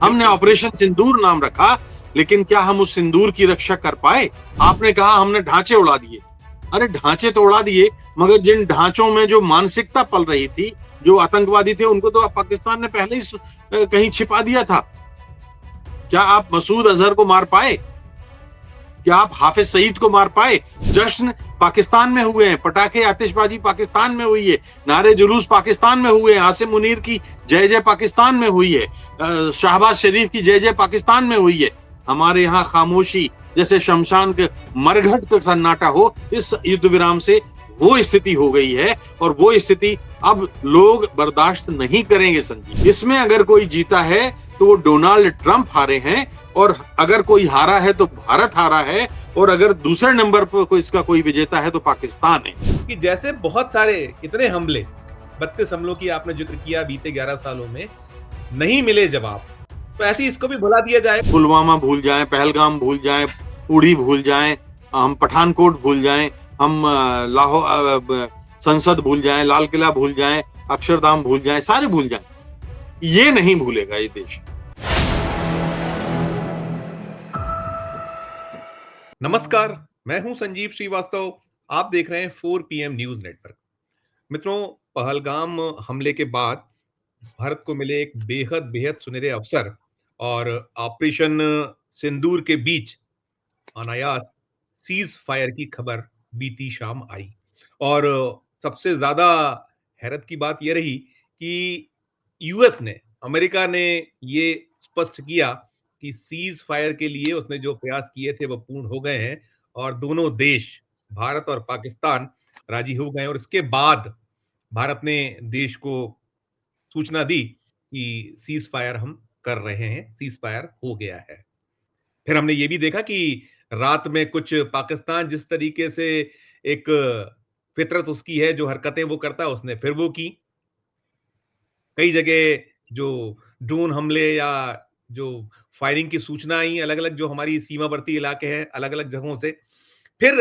हमने ऑपरेशन सिंदूर नाम रखा, लेकिन क्या हम उस सिंदूर की रक्षा कर पाए? आपने कहा हमने ढांचे उड़ा दिए। अरे ढांचे तो उड़ा दिए, मगर जिन ढांचों में जो मानसिकता पल रही थी, जो आतंकवादी थे, उनको तो पाकिस्तान ने पहले ही कहीं छिपा दिया था। क्या आप मसूद अजहर को मार पाए? क्या आप हाफिज सईद को मार पाए? जश्न पाकिस्तान में हुए हैं, पटाखे आतिशबाजी पाकिस्तान में हुई है, नारे जुलूस पाकिस्तान में हुए हैं, आसिम मुनीर की जय जय पाकिस्तान में हुई है, शहबाज शरीफ की जय जय पाकिस्तान में हुई है। हमारे यहाँ खामोशी जैसे शमशान के मरघट का सन्नाटा हो, इस युद्ध विराम से वो स्थिति हो गई है, और वो स्थिति अब लोग बर्दाश्त नहीं करेंगे संजीव। इसमें अगर कोई जीता है तो वो डोनाल्ड ट्रंप हारे हैं, और अगर कोई हारा है तो भारत हारा है, और अगर दूसरे नंबर पर कोई इसका कोई विजेता है तो पाकिस्तान है। कि जैसे बहुत सारे इतने हमले, 32 हमलों की आपने जिक्र किया बीते 11 सालों में, नहीं मिले जवाब, तो ऐसे इसको भी भुला दिया जाए। पुलवामा भूल जाएं, पहलगाम भूल जाएं, उड़ी भूल जाएं, हम पठानकोट भूल जाएं, हम लाहौर संसद भूल जाएं, लाल किला भूल जाएं, अक्षरधाम भूल जाएं, सारे भूल जाएं, ये नहीं भूलेगा ये देश। नमस्कार, मैं हूं संजीव श्रीवास्तव। आप देख रहे हैं 4 PM न्यूज नेटवर्क। मित्रों, पहलगाम हमले के बाद भारत को मिले एक बेहद बेहद सुनहरे अवसर, और ऑपरेशन सिंदूर के बीच अनायास सीज फायर की खबर बीती शाम आई। और सबसे ज्यादा हैरत की बात यह रही कि यूएस ने, अमेरिका ने ये स्पष्ट किया कि सीज फायर के लिए उसने जो प्रयास किए थे वो पूर्ण हो गए हैं, और दोनों देश, भारत और पाकिस्तान, राजी हो गए। और इसके बाद भारत ने देश को सूचना दी कि सीज फायर हम कर रहे हैं, सीज फायर हो गया है। फिर हमने ये भी देखा कि रात में कुछ पाकिस्तान जिस तरीके से एक फितरत उसकी है, जो हरकतें वो करता है, उसने फिर वो की। कई जगह जो ड्रोन हमले या जो फायरिंग की सूचना आई अलग अलग, जो हमारी सीमावर्ती इलाके हैं, अलग अलग जगहों से, फिर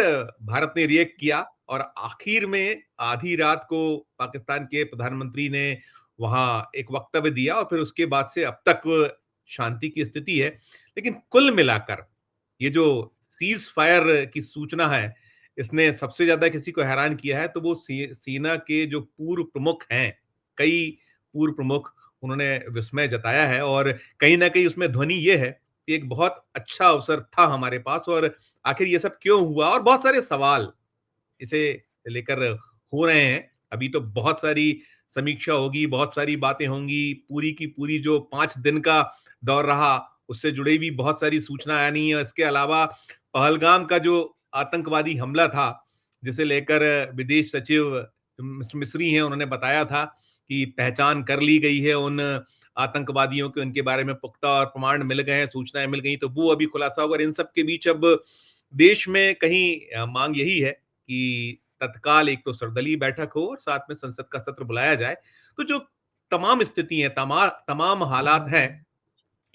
भारत ने रिएक्ट किया। और आखिर में आधी रात को पाकिस्तान के प्रधानमंत्री ने वहां एक वक्तव्य दिया, और फिर उसके बाद से अब तक शांति की स्थिति है। लेकिन कुल मिलाकर ये जो सीज फायर की सूचना है, इसने सबसे ज्यादा किसी को हैरान किया है तो वो सेना के जो पूर्व प्रमुख हैं, कई पूर्व प्रमुख, उन्होंने विस्मय जताया है। और कहीं ना कहीं उसमें ध्वनि ये है कि एक बहुत अच्छा अवसर था हमारे पास, और आखिर ये सब क्यों हुआ, और बहुत सारे सवाल इसे लेकर हो रहे हैं। अभी तो बहुत सारी समीक्षा होगी, बहुत सारी बातें होंगी, पूरी की पूरी जो 5 दिन का दौर रहा उससे जुड़ी भी बहुत सारी सूचना आनी है। इसके अलावा पहलगाम का जो आतंकवादी हमला था, जिसे लेकर विदेश सचिव मिस्टर मिस्री हैं, उन्होंने बताया था कि पहचान कर ली गई है उन आतंकवादियों के, उनके बारे में पुख्ता और प्रमाण मिल गए हैं, सूचनाएं मिल गई, तो वो अभी खुलासा होगा। इन सब के बीच अब देश में कहीं मांग यही है कि तत्काल एक तो सर्वदलीय बैठक हो और साथ में संसद का सत्र बुलाया जाए। तो जो तमाम स्थिति है, तमाम हालात हैं,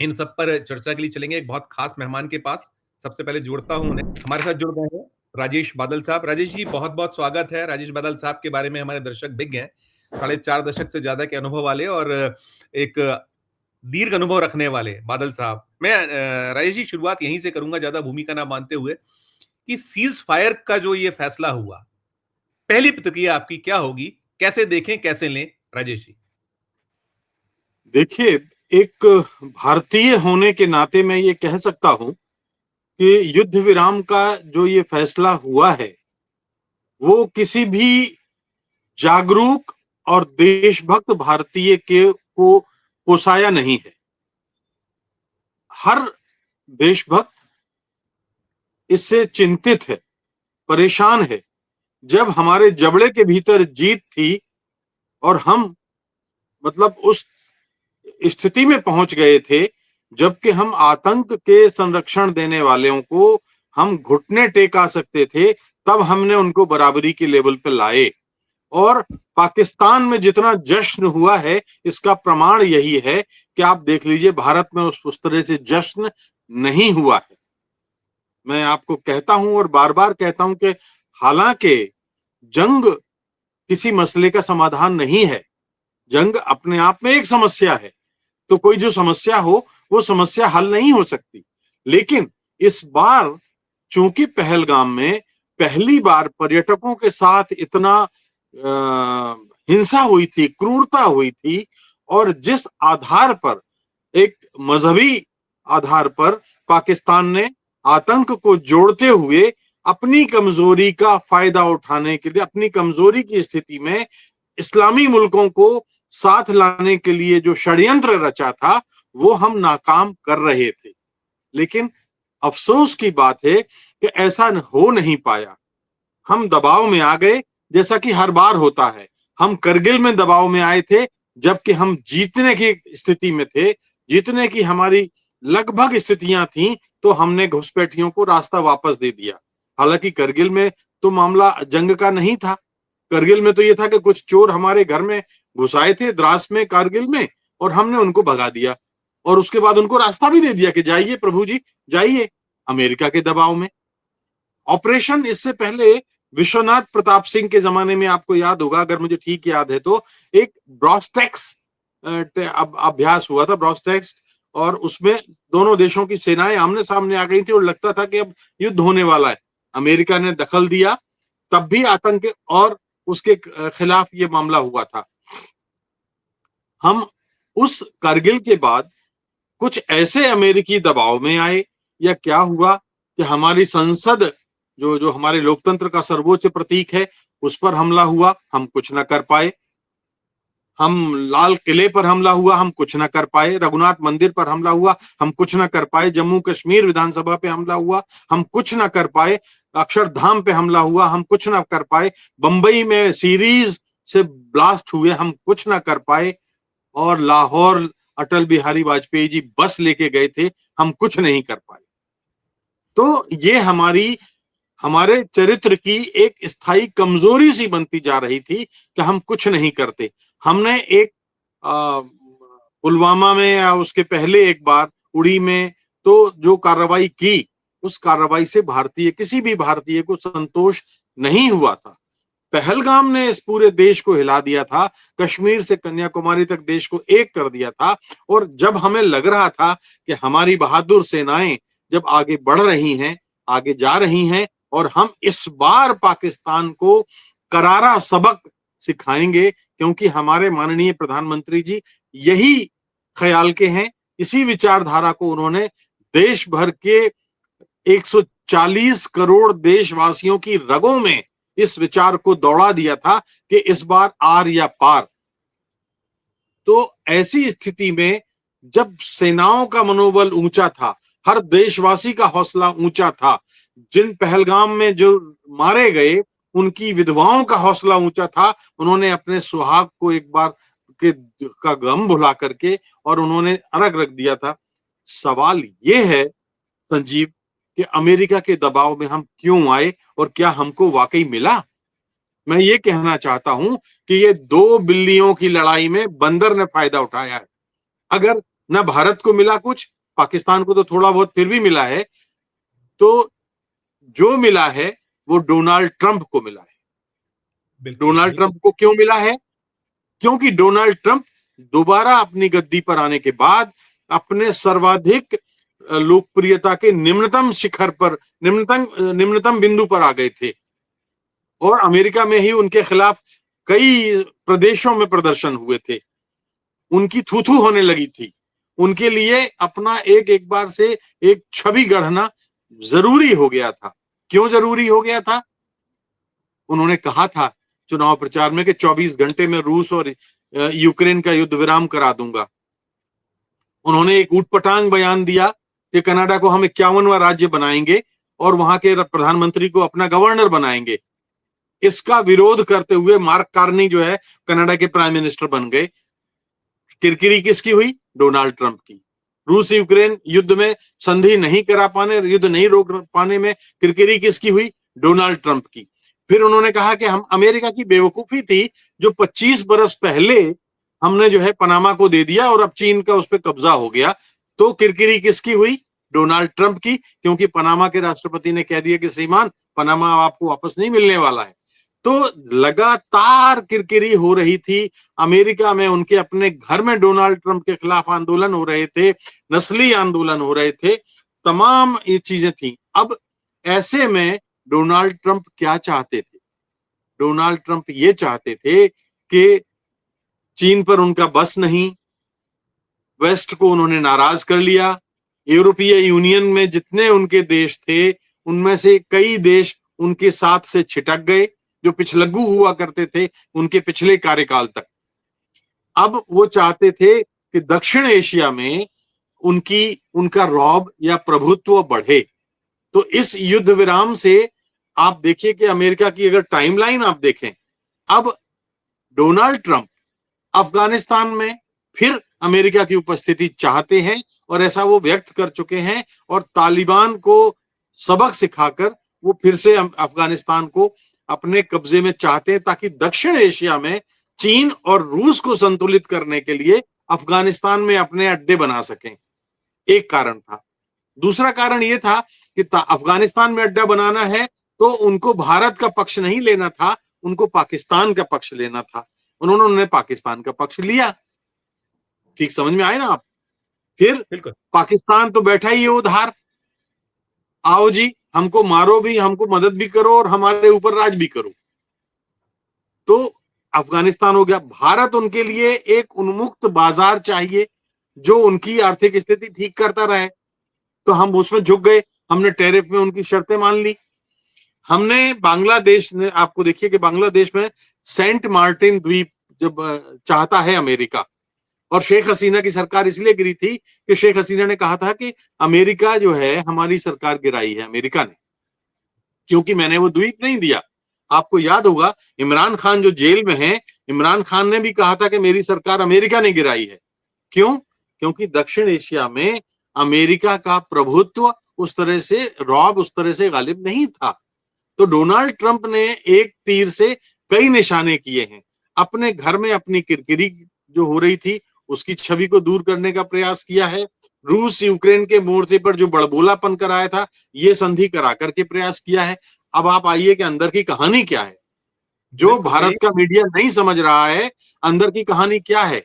इन सब पर चर्चा के लिए चलेंगे एक बहुत खास मेहमान के पास। सबसे पहले जोड़ता हूं उन्हें। हमारे साथ जुड़ गए हैं राजेश बादल साहब। राजेश जी, बहुत बहुत स्वागत है। राजेश बादल साहब के बारे में हमारे दर्शक विज्ञ हैं, 4.5 दशक से ज्यादा के अनुभव वाले और एक दीर्घ अनुभव रखने वाले बादल साहब। मैं राजेश जी शुरुआत यहीं से करूंगा, ज्यादा भूमिका ना मानते हुए, कि सीज फायर का जो ये फैसला हुआ, पहली प्रतिक्रिया आपकी क्या होगी, कैसे देखें, कैसे लें राजेश जी? देखिए, एक भारतीय होने के नाते मैं ये कह सकता हूं कि युद्ध विराम का जो ये फैसला हुआ है, वो किसी भी जागरूक और देशभक्त भारतीय के को पोसाया नहीं है। हर देशभक्त इससे चिंतित है, परेशान है। जब हमारे जबड़े के भीतर जीत थी और हम मतलब उस स्थिति में पहुंच गए थे, जबकि हम आतंक के संरक्षण देने वालों को हम घुटने टेका सकते थे, तब हमने उनको बराबरी के लेवल पे लाए। और पाकिस्तान में जितना जश्न हुआ है, इसका प्रमाण यही है कि आप देख लीजिए, भारत में उस तरह से जश्न नहीं हुआ है। मैं आपको कहता हूं और बार बार कहता हूं कि हालांकि जंग किसी मसले का समाधान नहीं है, जंग अपने आप में एक समस्या है, तो कोई जो समस्या हो वो समस्या हल नहीं हो सकती। लेकिन इस बार चूंकि पहलगाम में पहली बार पर्यटकों के साथ इतना हिंसा हुई थी, क्रूरता हुई थी, और जिस आधार पर, एक मजहबी आधार पर पाकिस्तान ने आतंक को जोड़ते हुए अपनी कमजोरी का फायदा उठाने के लिए, अपनी कमजोरी की स्थिति में इस्लामी मुल्कों को साथ लाने के लिए जो षड्यंत्र रचा था, वो हम नाकाम कर रहे थे। लेकिन अफसोस की बात है कि ऐसा हो नहीं पाया। हम दबाव में आ गए, जैसा कि हर बार होता है। हम करगिल में दबाव में आए थे, जबकि हम जीतने की स्थिति में थे, जीतने की हमारी लगभग स्थितियां थीं, तो हमने घुसपैठियों को रास्ता वापस दे दिया। हालांकि करगिल में तो मामला जंग का नहीं था। करगिल में तो ये था कि कुछ चोर हमारे घर में घुस आए थे द्रास में, कारगिल में, और हमने उनको भगा दिया, और उसके बाद उनको रास्ता भी दे दिया कि जाइए प्रभु जी, जाइए। अमेरिका के दबाव में ऑपरेशन, इससे पहले विश्वनाथ प्रताप सिंह के जमाने में, आपको याद होगा, अगर मुझे ठीक याद है तो, एक ब्रॉस्टेक्स अभ्यास हुआ था, ब्रॉस्टेक्स, और उसमें दोनों देशों की सेनाएं आमने सामने आ गई थी और लगता था कि अब युद्ध होने वाला है। अमेरिका ने दखल दिया, तब भी आतंक और उसके खिलाफ ये मामला हुआ था। हम उस कारगिल के बाद कुछ ऐसे अमेरिकी दबाव में आए, या क्या हुआ कि हमारी संसद, जो जो हमारे लोकतंत्र का सर्वोच्च प्रतीक है, उस पर हमला हुआ, हम कुछ न कर पाए। हम लाल किले पर हमला हुआ, हम कुछ न कर पाए। रघुनाथ मंदिर पर हमला हुआ, हम कुछ न कर पाए। जम्मू कश्मीर विधानसभा पे हमला हुआ, हम कुछ न कर पाए। अक्षरधाम पे हमला हुआ, हम कुछ न कर पाए। बंबई में सीरीज से ब्लास्ट हुए, हम कुछ न कर पाए। और लाहौर अटल बिहारी वाजपेयी जी बस लेके गए थे, हम कुछ नहीं कर पाए। तो ये हमारे चरित्र की एक स्थायी कमजोरी सी बनती जा रही थी कि हम कुछ नहीं करते। हमने एक पुलवामा में, या उसके पहले एक बार उड़ी में, तो जो कार्रवाई की, उस कार्रवाई से किसी भी भारतीय को संतोष नहीं हुआ था। पहलगाम ने इस पूरे देश को हिला दिया था, कश्मीर से कन्याकुमारी तक देश को एक कर दिया था। और जब हमें लग रहा था कि हमारी बहादुर सेनाएं जब आगे बढ़ रही हैं, आगे जा रही हैं, और हम इस बार पाकिस्तान को करारा सबक सिखाएंगे, क्योंकि हमारे माननीय प्रधानमंत्री जी यही ख्याल के हैं, इसी विचारधारा को उन्होंने देश भर के 140 करोड़ देशवासियों की रगों में इस विचार को दौड़ा दिया था कि इस बार आर या पार। तो ऐसी स्थिति में जब सेनाओं का मनोबल ऊंचा था, हर देशवासी का हौसला ऊंचा था, जिन पहलगाम में जो मारे गए उनकी विधवाओं का हौसला ऊंचा था, उन्होंने अपने सुहाग को एक बार के का गम भुला करके और उन्होंने अर्घ रख दिया था। सवाल ये है संजीव कि अमेरिका के दबाव में हम क्यों आए, और क्या हमको वाकई मिला? मैं ये कहना चाहता हूं कि ये दो बिल्लियों की लड़ाई में बंदर ने फायदा उठाया है। अगर न भारत को मिला कुछ, पाकिस्तान को तो थोड़ा बहुत फिर भी मिला है, तो जो मिला है वो डोनाल्ड ट्रंप को मिला है। बिल्कुल, डोनाल्ड बिल्कुल। ट्रंप को क्यों मिला है? क्योंकि डोनाल्ड ट्रंप दोबारा अपनी गद्दी पर आने के बाद अपने सर्वाधिक लोकप्रियता के निम्नतम शिखर पर, निम्नतम बिंदु पर आ गए थे, और अमेरिका में ही उनके खिलाफ कई प्रदेशों में प्रदर्शन हुए थे। उनकी थू-थू होने लगी थी। उनके लिए अपना एक बार से एक छवि गढ़ना जरूरी हो गया था। क्यों जरूरी हो गया था? उन्होंने कहा था चुनाव प्रचार में कि 24 घंटे में रूस और यूक्रेन का युद्ध विराम करा दूंगा। उन्होंने एक ऊटपटांग बयान दिया कि कनाडा को हम 51वां राज्य बनाएंगे और वहां के प्रधानमंत्री को अपना गवर्नर बनाएंगे। इसका विरोध करते हुए मार्क कार्नी जो है कनाडा के प्राइम मिनिस्टर बन गए। किरकिरी किसकी हुई? डोनाल्ड ट्रंप की। रूस यूक्रेन युद्ध में संधि नहीं करा पाने, युद्ध नहीं रोक पाने में किरकिरी किसकी हुई? डोनाल्ड ट्रंप की। फिर उन्होंने कहा कि हम, अमेरिका की बेवकूफी थी जो 25 बरस पहले हमने जो है पनामा को दे दिया और अब चीन का उस पर कब्जा हो गया। तो किरकिरी किसकी हुई? डोनाल्ड ट्रंप की, क्योंकि पनामा के राष्ट्रपति ने कह दिया कि श्रीमान, पनामा आपको वापस नहीं मिलने वाला है। तो लगातार किरकिरी हो रही थी। अमेरिका में उनके अपने घर में डोनाल्ड ट्रंप के खिलाफ आंदोलन हो रहे थे, नस्ली आंदोलन हो रहे थे, तमाम ये चीजें थी। अब ऐसे में डोनाल्ड ट्रंप क्या चाहते थे? डोनाल्ड ट्रंप ये चाहते थे कि चीन पर उनका बस नहीं, वेस्ट को उन्होंने नाराज कर लिया। यूरोपीय यूनियन में जितने उनके देश थे, उनमें से कई देश उनके साथ से छिटक गए, जो पिछलग्गू हुआ करते थे उनके पिछले कार्यकाल तक। अब वो चाहते थे कि दक्षिण एशिया में उनका रौब या प्रभुत्व बढ़े। तो इस युद्ध विराम से आप देखिए कि अमेरिका की अगर टाइमलाइन आप देखें, अब डोनाल्ड ट्रंप अफगानिस्तान में फिर अमेरिका की उपस्थिति चाहते हैं और ऐसा वो व्यक्त कर चुके हैं, और तालिबान को सबक सिखाकर वो फिर से अफगानिस्तान को अपने कब्जे में चाहते हैं, ताकि दक्षिण एशिया में चीन और रूस को संतुलित करने के लिए अफगानिस्तान में अपने अड्डे बना सकें। एक कारण था। दूसरा कारण यह था कि अफगानिस्तान में अड्डा बनाना है तो उनको भारत का पक्ष नहीं लेना था, उनको पाकिस्तान का पक्ष लेना था। उन्होंने पाकिस्तान का पक्ष लिया। ठीक समझ में आए ना आप? फिर बिल्कुल। पाकिस्तान तो बैठा ही है उधार, आओ जी हमको मारो भी, हमको मदद भी करो और हमारे ऊपर राज भी करो। तो अफगानिस्तान हो गया। भारत उनके लिए एक उन्मुक्त बाजार चाहिए जो उनकी आर्थिक स्थिति ठीक करता रहे, तो हम उसमें झुक गए। हमने टैरिफ में उनकी शर्तें मान ली। हमने बांग्लादेश ने, आपको देखिए कि बांग्लादेश में सेंट मार्टिन द्वीप जब चाहता है अमेरिका, और शेख हसीना की सरकार इसलिए गिरी थी कि शेख हसीना ने कहा था कि अमेरिका जो है हमारी सरकार गिराई है अमेरिका ने, क्योंकि मैंने वो द्वीप नहीं दिया। आपको याद होगा इमरान खान जो जेल में है, इमरान खान ने भी कहा था कि मेरी सरकार अमेरिका ने गिराई है। क्यों? क्योंकि दक्षिण एशिया में अमेरिका का प्रभुत्व उस तरह से, रौब उस तरह से गालिब नहीं था। तो डोनाल्ड ट्रंप ने एक तीर से कई निशाने किए हैं। अपने घर में अपनी किरकिरी जो हो रही थी उसकी छवि को दूर करने का प्रयास किया है। रूस यूक्रेन के मोर्चे पर जो बड़बोलापन कराया था, ये संधि करा करके प्रयास किया है। अब आप आइए कि अंदर की कहानी क्या है, जो भारत का मीडिया नहीं समझ रहा है। अंदर की कहानी क्या है?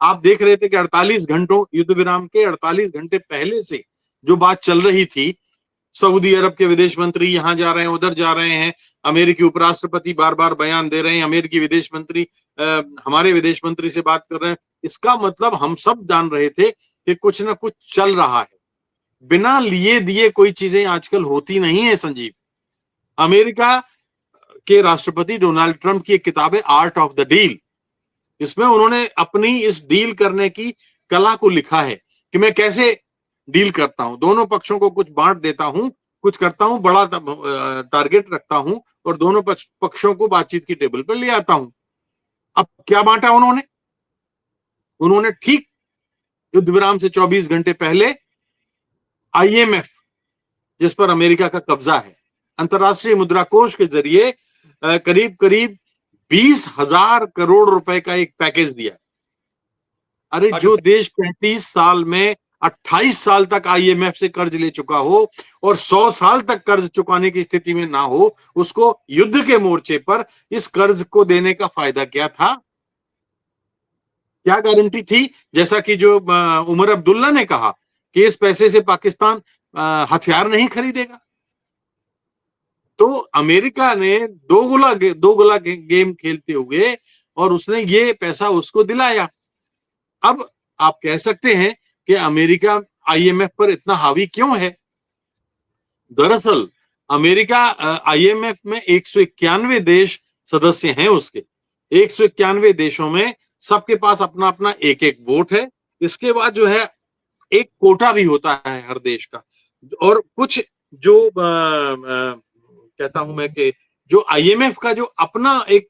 आप देख रहे थे कि 48 घंटों युद्ध विराम के 48 घंटे पहले से जो बात चल रही थी, सऊदी अरब के विदेश मंत्री यहां जा रहे हैं, उधर जा रहे हैं, अमेरिकी उपराष्ट्रपति बार बार बयान दे रहे हैं, अमेरिकी विदेश मंत्री हमारे विदेश मंत्री से बात कर रहे हैं। इसका मतलब हम सब जान रहे थे कि कुछ ना कुछ चल रहा है। बिना लिए दिए कोई चीजें आजकल होती नहीं है संजीव। अमेरिका के राष्ट्रपति डोनाल्ड ट्रंप की एक किताब है आर्ट ऑफ द डील। इसमें उन्होंने अपनी इस डील करने की कला को लिखा है कि मैं कैसे डील करता हूं, दोनों पक्षों को कुछ बांट देता हूं, कुछ करता हूं, बड़ा टारगेट रखता हूं और दोनों पक्षों को बातचीत की टेबल पर ले आता हूं। अब क्या बांटा उन्होंने? उन्होंने ठीक युद्ध विराम से 24 घंटे पहले आईएमएफ, जिस पर अमेरिका का कब्जा है, अंतरराष्ट्रीय मुद्रा कोष के जरिए करीब करीब 20,000 करोड़ रुपए का एक पैकेज दिया। अरे जो देश 35 साल में 28 साल तक आईएमएफ से कर्ज ले चुका हो और 100 साल तक कर्ज चुकाने की स्थिति में ना हो, उसको युद्ध के मोर्चे पर इस कर्ज को देने का फायदा क्या था? क्या गारंटी थी? जैसा कि जो उमर अब्दुल्ला ने कहा कि इस पैसे से पाकिस्तान हथियार नहीं खरीदेगा। तो अमेरिका ने दो गोला गेम खेलते हुए और उसने ये पैसा उसको दिलाया। अब आप कह सकते हैं कि अमेरिका आईएमएफ पर इतना हावी क्यों है? दरअसल अमेरिका आईएमएफ में 191 देश सदस्य हैं उसके। 191 देशों में सबके पास अपना अपना एक एक वोट है। इसके बाद जो है एक कोटा भी होता है हर देश का, और कुछ जो कहता हूं मैं कि जो आईएमएफ का जो अपना एक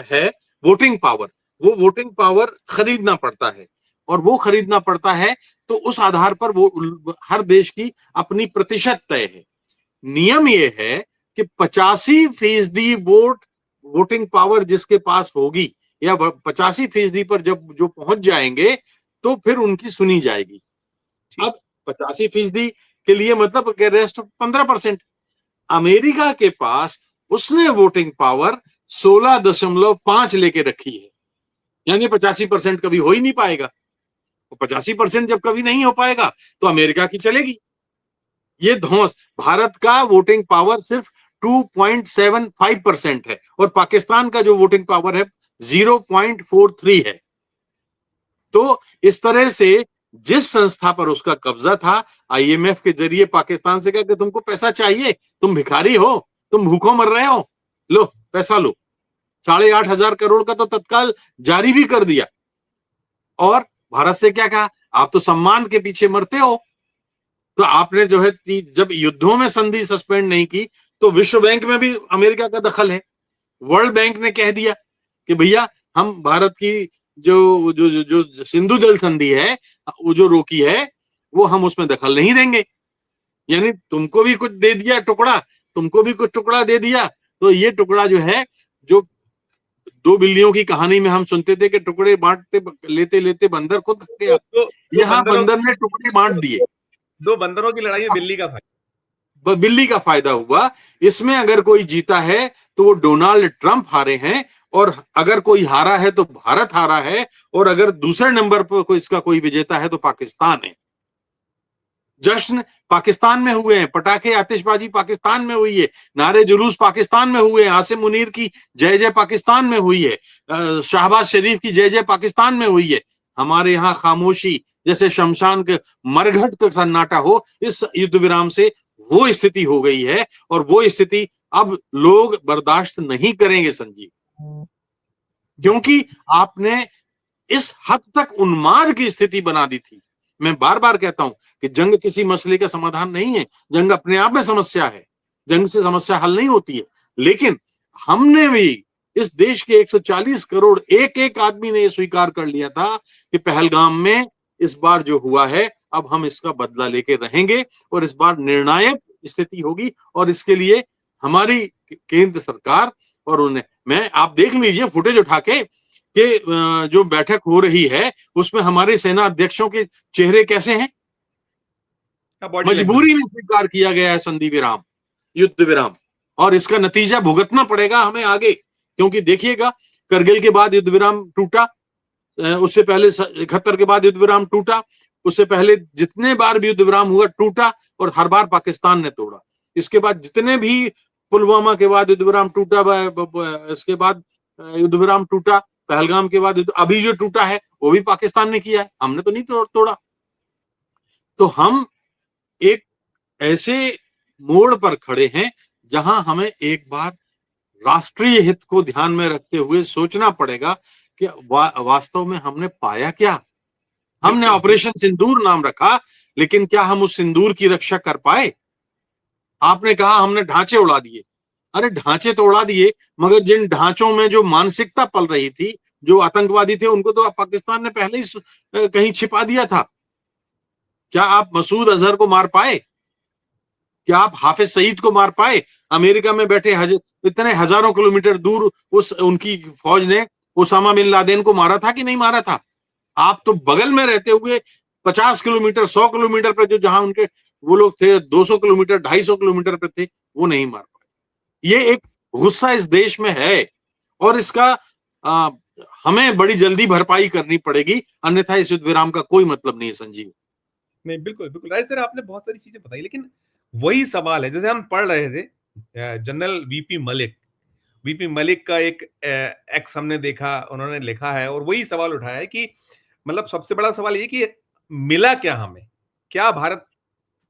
है वोटिंग पावर, वो वोटिंग पावर खरीदना पड़ता है, और वो खरीदना पड़ता है तो उस आधार पर वो हर देश की अपनी प्रतिशत तय है। नियम ये है कि 85% वोटिंग पावर जिसके पास होगी या 85% पर जब जो पहुंच जाएंगे तो फिर उनकी सुनी जाएगी। अब 85% के लिए मतलब रेस्ट 15%। अमेरिका के पास उसने वोटिंग पावर 16.5 लेके रखी है, यानी 85% कभी हो ही नहीं पाएगा। 85% जब कभी नहीं हो पाएगा तो अमेरिका की चलेगी। ये धौंस, भारत का वोटिंग पावर सिर्फ 2.75% है और पाकिस्तान का जो वोटिंग पावर है 0.43 है। तो इस तरह से जिस संस्था पर उसका कब्जा था, आईएमएफ के जरिए पाकिस्तान से कहा कि तुमको पैसा चाहिए, तुम भिखारी हो, तुम भूखों मर रहे हो, लो पैसा लो। 8,500 करोड़ का तो तत्काल जारी भी कर दिया। और भारत से क्या कहा, आप तो सम्मान के पीछे मरते हो, तो आपने जो है जब युद्धों में संधि सस्पेंड नहीं की तो विश्व बैंक में भी अमेरिका का दखल है। वर्ल्ड बैंक ने कह दिया कि भैया हम भारत की जो जो जो, जो सिंधु जल संधि है वो जो रोकी है वो हम उसमें दखल नहीं देंगे। यानी तुमको भी कुछ दे दिया टुकड़ा, तुमको भी कुछ टुकड़ा दे दिया, तो ये टुकड़ा जो है, जो दो बिल्लियों की कहानी में हम सुनते थे कि टुकड़े बांटते लेते लेते बंदर खुद खा गया, यहाँ बंदर ने टुकड़े बांट दिए। 2 बंदरों की लड़ाई में बिल्ली का फायदा, बिल्ली का फायदा हुआ। इसमें अगर कोई जीता है तो वो डोनाल्ड ट्रंप हारे हैं, और अगर कोई हारा है तो भारत हारा है, और अगर दूसरे नंबर पर कोई इसका कोई विजेता है तो पाकिस्तान है। जश्न पाकिस्तान में हुए हैं, पटाखे आतिशबाजी पाकिस्तान में हुई है, नारे जुलूस पाकिस्तान में हुए हैं, आसिम मुनीर की जय जय पाकिस्तान में हुई है, शहबाज शरीफ की जय जय पाकिस्तान में हुई है। हमारे यहाँ खामोशी जैसे शमशान के मरघट का सन्नाटा हो, इस युद्ध विराम से वो स्थिति हो गई है, और वो स्थिति अब लोग बर्दाश्त नहीं करेंगे संजीव, क्योंकि आपने इस हद तक उन्माद की स्थिति बना दी थी। मैं बार बार कहता हूं कि जंग किसी मसले का समाधान नहीं है, जंग अपने आप में समस्या है, जंग से समस्या हल नहीं होती है। लेकिन हमने भी इस देश के 140 करोड़ एक एक आदमी ने यह स्वीकार कर लिया था कि पहलगाम में इस बार जो हुआ है अब हम इसका बदला लेके रहेंगे, और इस बार निर्णायक स्थिति होगी, और इसके लिए हमारी केंद्र सरकार और उन्हें, मैं आप देख लीजिए फुटेज उठा के कि जो बैठक हो रही है उसमें हमारे सेना अध्यक्षों के चेहरे कैसे हैं। मजबूरी में स्वीकार किया गया है संधि विराम, युद्ध विराम, और इसका नतीजा भुगतना पड़ेगा हमें आगे। क्योंकि देखिएगा, करगिल के बाद युद्ध विराम टूटा, उससे पहले 71 के बाद युद्ध विराम टूटा, उससे पहले जितने बार भी युद्ध विराम हुआ टूटा, और हर बार पाकिस्तान ने तोड़ा। इसके बाद जितने भी, पुलवामा के बाद युद्ध विराम टूटा, इसके बाद युद्ध विराम टूटा, पहलगाम के बाद अभी जो टूटा है वो भी पाकिस्तान ने किया है, हमने तो नहीं तोड़ा। तो हम एक ऐसे मोड़ पर खड़े हैं जहां हमें एक बार राष्ट्रीय हित को ध्यान में रखते हुए सोचना पड़ेगा कि वास्तव में हमने पाया क्या। हमने ऑपरेशन सिंदूर नाम रखा, लेकिन क्या हम उस सिंदूर की रक्षा कर पाए? आपने कहा हमने ढांचे उड़ा दिए, अरे ढांचे तो उड़ा दिए, मगर जिन ढांचों में जो मानसिकता पल रही थी, जो आतंकवादी थे, उनको तो पाकिस्तान ने पहले ही कहीं छिपा दिया था। क्या आप मसूद अजहर को मार पाए? क्या आप हाफिज सईद को मार पाए? अमेरिका में बैठे इतने हजारों किलोमीटर दूर उनकी फौज ने ओसामा बिन लादेन को मारा था कि नहीं मारा था? आप तो बगल में रहते हुए 50 किलोमीटर 100 किलोमीटर पर जो जहां उनके वो लोग थे 200 किलोमीटर 250 किलोमीटर पे थे, वो नहीं मार पाए। ये एक गुस्सा इस देश में है, और इसका हमें बड़ी जल्दी भरपाई करनी पड़ेगी, अन्यथा इस युद्ध विराम का कोई मतलब नहीं है संजीव। नहीं, बिल्कुल बिल्कुल राइट सर, आपने बहुत सारी चीजें बताई, लेकिन वही सवाल है जैसे हम पढ़ रहे थे, जनरल वीपी मलिक का एक एक्स हमने देखा, उन्होंने लिखा है और वही सवाल उठाया है कि मतलब सबसे बड़ा सवाल ये कि मिला क्या हमें, क्या भारत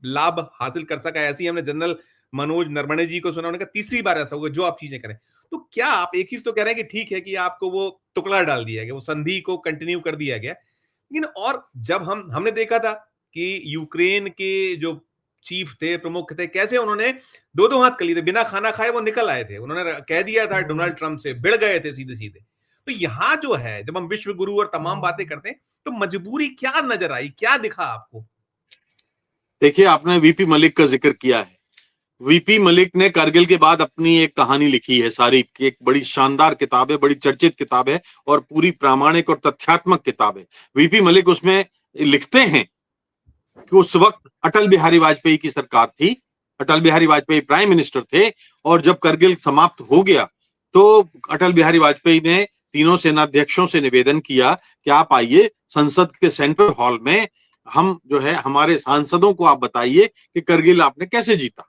लाभ हासिल कर सका। ऐसे ही हमने जनरल मनोज नरवणे जी को सुना, उन्होंने कहा तीसरी बार ऐसा होगा जो आप चीजें करें। तो क्या आप एक चीज तो कह रहे हैं कि ठीक है कि आपको वो टुकड़ा डाल दिया गया, वो संधि को कंटिन्यू कर दिया गया, लेकिन और जब हमने देखा था कि यूक्रेन के जो चीफ थे, प्रमुख थे, कैसे उन्होंने दो दो हाथ कर लिए थे, बिना खाना खाए वो निकल आए थे, उन्होंने कह दिया था डोनाल्ड ट्रंप से, भिड़ गए थे सीधे सीधे। तो यहां जो है, जब हम विश्व गुरु और तमाम बातें करते हैं, तो मजबूरी क्या नजर आई, क्या दिखा आपको? देखिए, आपने वीपी मलिक का जिक्र किया है। वीपी मलिक ने करगिल के बाद अपनी एक कहानी लिखी है सारी, एक बड़ी शानदार किताब है, बड़ी चर्चित किताब है, और पूरी प्रामाणिक और तथ्यात्मक किताब है। वीपी मलिक उसमें लिखते हैं कि उस वक्त अटल बिहारी वाजपेयी की सरकार थी, अटल बिहारी वाजपेयी प्राइम मिनिस्टर थे, और जब करगिल समाप्त हो गया तो अटल बिहारी वाजपेयी ने तीनों सेनाध्यक्षों से निवेदन किया कि आप आइए संसद के सेंट्रल हॉल में, हम जो है हमारे सांसदों को आप बताइए कि करगिल आपने कैसे जीता।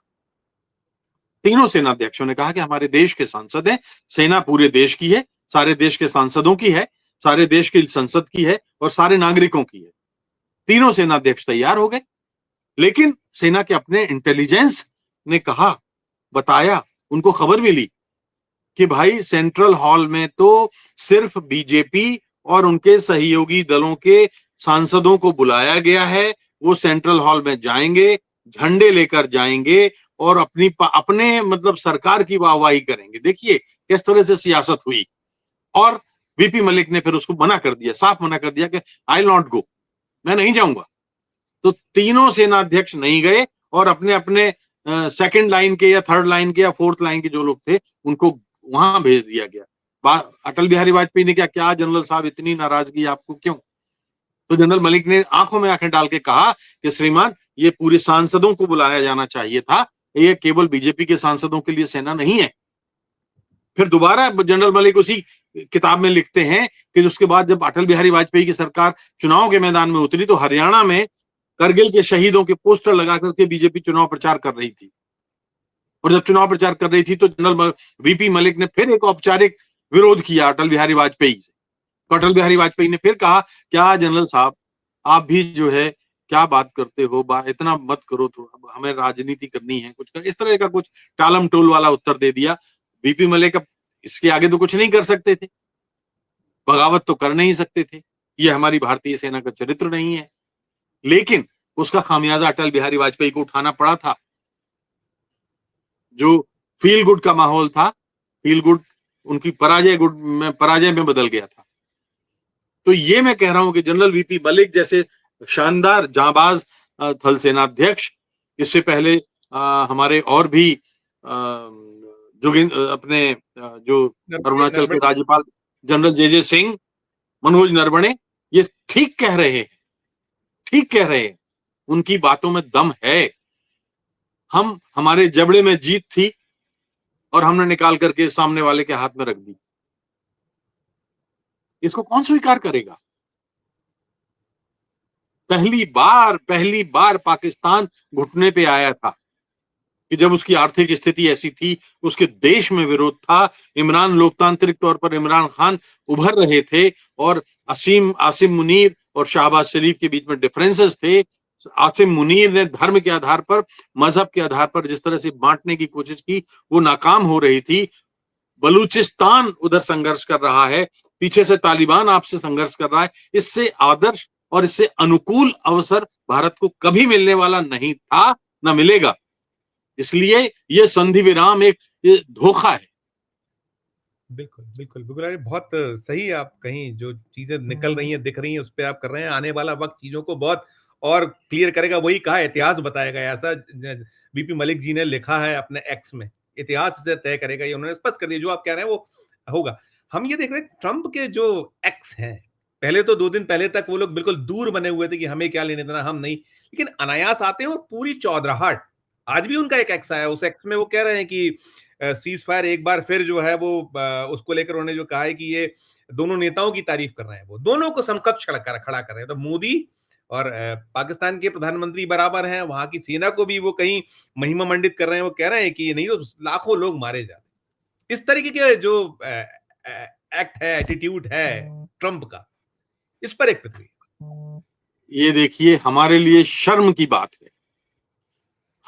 तीनों सेनाध्यक्षों ने कहा कि हमारे देश के सांसद हैं, सेना पूरे देश की है, सारे देश के सांसदों की है, सारे देश की संसद की है और सारे नागरिकों की है। तीनों सेनाध्यक्ष तैयार हो गए, लेकिन सेना के अपने इंटेलिजेंस ने कहा, बताया, उनको खबर मिली कि भाई सेंट्रल हॉल में तो सिर्फ बीजेपी और उनके सहयोगी दलों के सांसदों को बुलाया गया है। वो सेंट्रल हॉल में जाएंगे, झंडे लेकर जाएंगे और अपने मतलब सरकार की वाहवाही करेंगे। देखिए किस तरह से सियासत हुई। और वीपी मलिक ने फिर उसको मना कर दिया, साफ मना कर दिया कि आई नॉट गो, मैं नहीं जाऊंगा। तो तीनों सेनाध्यक्ष नहीं गए और अपने अपने सेकंड लाइन के या थर्ड लाइन के या फोर्थ लाइन के जो लोग थे उनको वहां भेज दिया गया। अटल बिहारी वाजपेयी ने क्या जनरल साहब इतनी नाराजगी आपको क्यों? तो जनरल मलिक ने आंखों में आंखें डाल के कहा कि श्रीमान, ये पूरे सांसदों को बुलाया जाना चाहिए था, ये केवल बीजेपी के सांसदों के लिए सेना नहीं है। फिर दोबारा जनरल मलिक उसी किताब में लिखते हैं कि उसके बाद जब अटल बिहारी वाजपेयी की सरकार चुनाव के मैदान में उतरी तो हरियाणा में करगिल के शहीदों के पोस्टर लगा करके बीजेपी चुनाव प्रचार कर रही थी। और जब चुनाव प्रचार कर रही थी तो जनरल वीपी मलिक ने फिर एक औपचारिक विरोध किया अटल बिहारी वाजपेयी से। तो अटल बिहारी वाजपेयी ने फिर कहा, क्या जनरल साहब आप भी जो है क्या बात करते हो, इतना मत करो, थोड़ा हमें राजनीति करनी है, कुछ कर, इस तरह का कुछ टालम टोल वाला उत्तर दे दिया। वीपी मलिक अब इसके आगे तो कुछ नहीं कर सकते थे, बगावत तो कर नहीं सकते थे, ये हमारी भारतीय सेना का चरित्र नहीं है। लेकिन उसका खामियाजा अटल बिहारी वाजपेयी को उठाना पड़ा था। जो फील गुड का माहौल था, फील गुड उनकी पराजय में बदल गया था। तो ये मैं कह रहा हूं कि जनरल वीपी मलिक जैसे शानदार जांबाज थल सेनाध्यक्ष, इससे पहले हमारे और भी अपने जो अरुणाचल के राज्यपाल जनरल जे सिंह, मनोज नरवणे, ये ठीक कह रहे हैं, ठीक कह रहे हैं, उनकी बातों में दम है। हमारे जबड़े में जीत थी और हमने निकाल करके सामने वाले के हाथ में रख दी। इसको कौन स्वीकार करेगा? पहली बार पाकिस्तान घुटने पे आया था कि जब उसकी आर्थिक स्थिति ऐसी थी, उसके देश में विरोध था, लोकतांत्रिक तौर पर इमरान खान उभर रहे थे और आसिम मुनीर और शहबाज शरीफ के बीच में डिफरेंसेस थे। आसिम मुनीर ने धर्म के आधार पर, मजहब के आधार पर जिस तरह से बांटने की कोशिश की, वो नाकाम हो रही थी। बलूचिस्तान उधर संघर्ष कर रहा है, पीछे से तालिबान आपसे संघर्ष कर रहा है। इससे आदर्श और इससे अनुकूल अवसर भारत को कभी मिलने वाला नहीं था, ना मिलेगा। इसलिए ये संधि विराम एक धोखा है। बिल्कुल बिल्कुल बिल्कुल, अरे बहुत सही आप कहीं जो चीजें निकल रही हैं, दिख रही हैं, उस पे आप कर रहे हैं। आने वाला वक्त चीजों को बहुत और क्लियर करेगा। वही कहा, इतिहास बताएगा। ऐसा वीपी मलिक जी ने लिखा है अपने एक्स में, इतिहास इसे तय करेगा। ये उन्होंने स्पष्ट कर दिया, जो आप कह रहे हैं वो होगा। हम ये देख रहे हैं ट्रंप के जो एक्स हैं, पहले तो 2 दिन पहले तक वो लोग बिल्कुल दूर बने हुए थे कि हमें क्या लेने देना, हम नहीं, लेकिन अनायास आते हैं और पूरी चौधराहट। आज भी उनका एक एक्स आया, उस एक्स में वो कह रहे हैं कि सीज फायर एक बार फिर जो है वो उसको लेकर उन्होंने जो कहा है कि ये दोनों नेताओं की तारीफ कर रहे हैं, वो दोनों को समकक्ष खड़ा कर रहे हैं। तो मोदी और पाकिस्तान के प्रधानमंत्री बराबर हैं, वहां की सेना को भी वो कहीं महिमा मंडित कर रहे हैं। वो कह रहे हैं कि नहीं तो लाखों लोग मारे जाते। इस तरीके के जो एक्ट है, एटीट्यूड है ट्रंप का, इस पर एक प्रतिक्रिया। ये देखिए, हमारे लिए शर्म की बात है,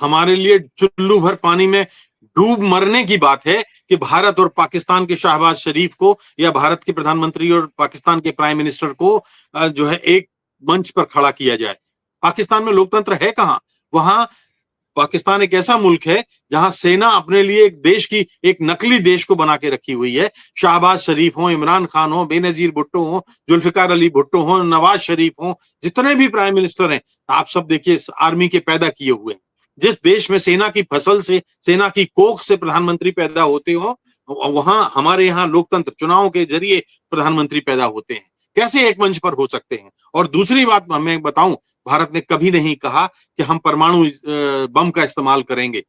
हमारे लिए चुल्लू भर पानी में डूब मरने की बात है कि भारत और पाकिस्तान के शहबाज शरीफ को या भारत के प्रधानमंत्री और पाकिस्तान के प्राइम मिनिस्टर को जो है एक मंच पर खड़ा किया जाए। पाकिस्तान में लोकतंत्र है कहां? वहां पाकिस्तान एक ऐसा मुल्क है जहां सेना अपने लिए एक देश की, एक नकली देश को बना के रखी हुई है। शहबाज शरीफ हो, इमरान खान हो, बेनजीर भुट्टो हो, जुल्फिकार अली भुट्टो हो, नवाज शरीफ हो, जितने भी प्राइम मिनिस्टर हैं, आप सब देखिए आर्मी के पैदा किए हुए हैं। जिस देश में सेना की फसल से, सेना की कोख से प्रधानमंत्री पैदा होते हो, वहां हमारे यहाँ लोकतंत्र चुनाव के जरिए प्रधानमंत्री पैदा होते हैं। कैसे एक मंच पर हो सकते हैं? और दूसरी बात मैं बताऊं, भारत ने कभी नहीं कहा कि हम परमाणु बम का इस्तेमाल करेंगे।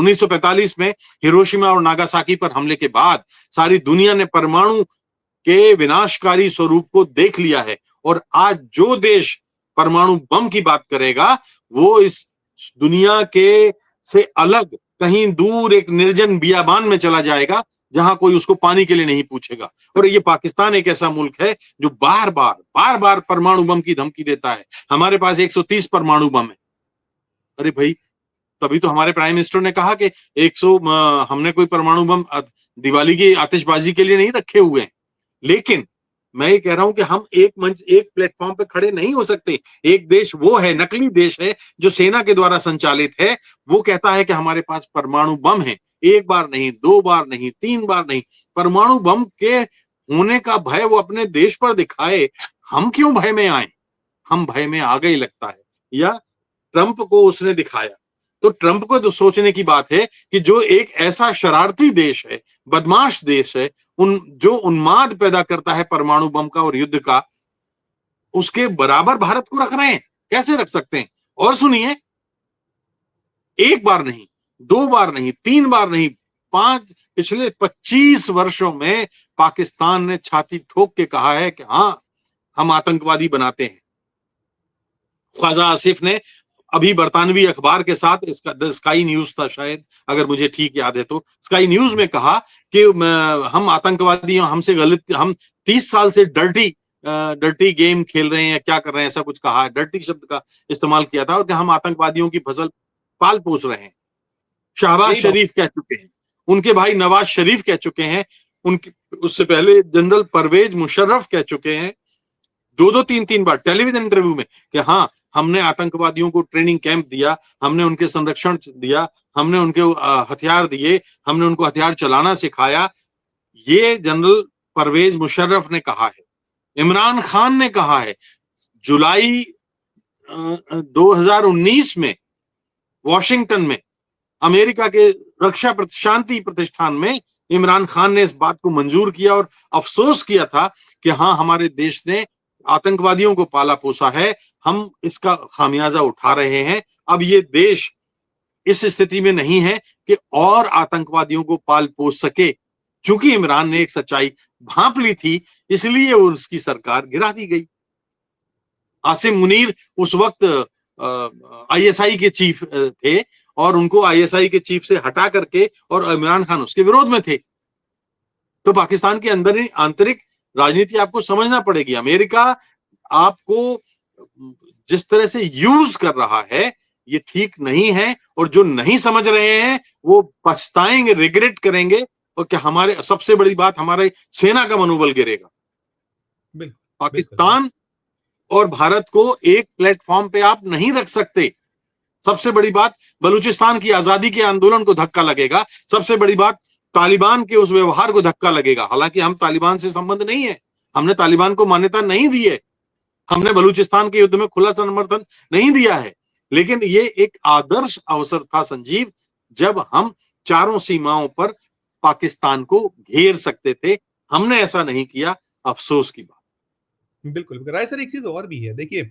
1945 में हिरोशिमा और नागासाकी पर हमले के बाद सारी दुनिया ने परमाणु के विनाशकारी स्वरूप को देख लिया है, और आज जो देश परमाणु बम की बात करेगा वो इस दुनिया के से अलग कहीं दूर एक निर्जन बियाबान में चला जाएगा, जहां कोई उसको पानी के लिए नहीं पूछेगा। और ये पाकिस्तान एक ऐसा मुल्क है जो बार बार परमाणु बम की धमकी देता है। हमारे पास 130 परमाणु बम है। अरे भाई, तभी तो हमारे प्राइम मिनिस्टर ने कहा कि 100 हमने कोई परमाणु बम दिवाली की आतिशबाजी के लिए नहीं रखे हुए हैं। लेकिन मैं ये कह रहा हूं कि हम एक मंच, एक प्लेटफॉर्म पे खड़े नहीं हो सकते। एक देश वो है, नकली देश है, जो सेना के द्वारा संचालित है, वो कहता है कि हमारे पास परमाणु बम है। एक बार नहीं, दो बार नहीं, तीन बार नहीं, परमाणु बम के होने का भय वो अपने देश पर दिखाए। हम क्यों भय में आए? हम भय में आ गए लगता है, या ट्रंप को उसने दिखाया। तो ट्रंप को तो सोचने की बात है कि जो एक ऐसा शरारती देश है, बदमाश देश है, जो उन्माद पैदा करता है परमाणु बम का और युद्ध का, उसके बराबर भारत को रख रहे हैं। कैसे रख सकते हैं? और सुनिए, एक बार नहीं, दो बार नहीं, तीन बार नहीं, पिछले 25 वर्षों में पाकिस्तान ने छाती ठोक के कहा है कि हां, हम आतंकवादी बनाते हैं। ख्वाजा आसिफ ने अभी बरतानवी अखबार के साथ, इसका स्काई न्यूज था शायद, अगर मुझे ठीक याद है तो, स्काई न्यूज में कहा कि हम आतंकवादी, हमसे गलत, हम 30 साल से डर्टी गेम खेल रहे हैं या क्या कर रहे हैं, ऐसा कुछ कहा। डर्टी शब्द का इस्तेमाल किया था, और कि हम आतंकवादियों की फसल पाल पोस रहे हैं। शहबाज शरीफ कह चुके हैं, उनके भाई नवाज शरीफ कह चुके हैं, उनके उससे पहले जनरल परवेज मुशर्रफ कह चुके हैं, दो तीन तीन बार टेलीविजन इंटरव्यू में, कि हाँ, हमने आतंकवादियों को ट्रेनिंग कैंप दिया, हमने उनके संरक्षण दिया, हमने उनके हथियार दिए, हमने उनको हथियार चलाना सिखाया। ये जनरल परवेज मुशर्रफ ने कहा है। इमरान खान ने कहा है। जुलाई 2019 में वॉशिंगटन में अमेरिका के रक्षा शांति प्रतिष्ठान में इमरान खान ने इस बात को मंजूर किया और अफसोस किया था कि हाँ, हमारे देश ने आतंकवादियों को पाला पोसा है, हम इसका खामियाजा उठा रहे हैं। अब ये देश इस स्थिति में नहीं है कि और आतंकवादियों को पाल पोस सके। चूंकि इमरान ने एक सच्चाई भांप ली थी, इसलिए उसकी सरकार गिरा दी गई। आसिम मुनीर उस वक्त आईएसआई के चीफ थे, और उनको आईएसआई के चीफ से हटा करके, और इमरान खान उसके विरोध में थे। तो पाकिस्तान के अंदर ही आंतरिक राजनीति आपको समझना पड़ेगी। अमेरिका आपको जिस तरह से यूज कर रहा है, ये ठीक नहीं है, और जो नहीं समझ रहे हैं वो पछताएंगे, रिग्रेट करेंगे, और क्या हमारे, सबसे बड़ी बात, हमारे सेना का मनोबल गिरेगा। पाकिस्तान और भारत को एक प्लेटफॉर्म पे आप नहीं रख सकते। सबसे बड़ी बात, बलूचिस्तान की आजादी के आंदोलन को धक्का लगेगा। सबसे बड़ी बात, तालिबान के उस व्यवहार को धक्का लगेगा। हालांकि हम तालिबान से संबंध नहीं है, हमने तालिबान को मान्यता नहीं दी है, हमने बलूचिस्तान के युद्ध में खुला समर्थन नहीं दिया है, लेकिन ये एक आदर्श अवसर था संजीव, जब हम चारों सीमाओं पर पाकिस्तान को घेर सकते थे। हमने ऐसा नहीं किया, अफसोस की बात। बिल्कुल राय सर, एक चीज और भी है। देखिए,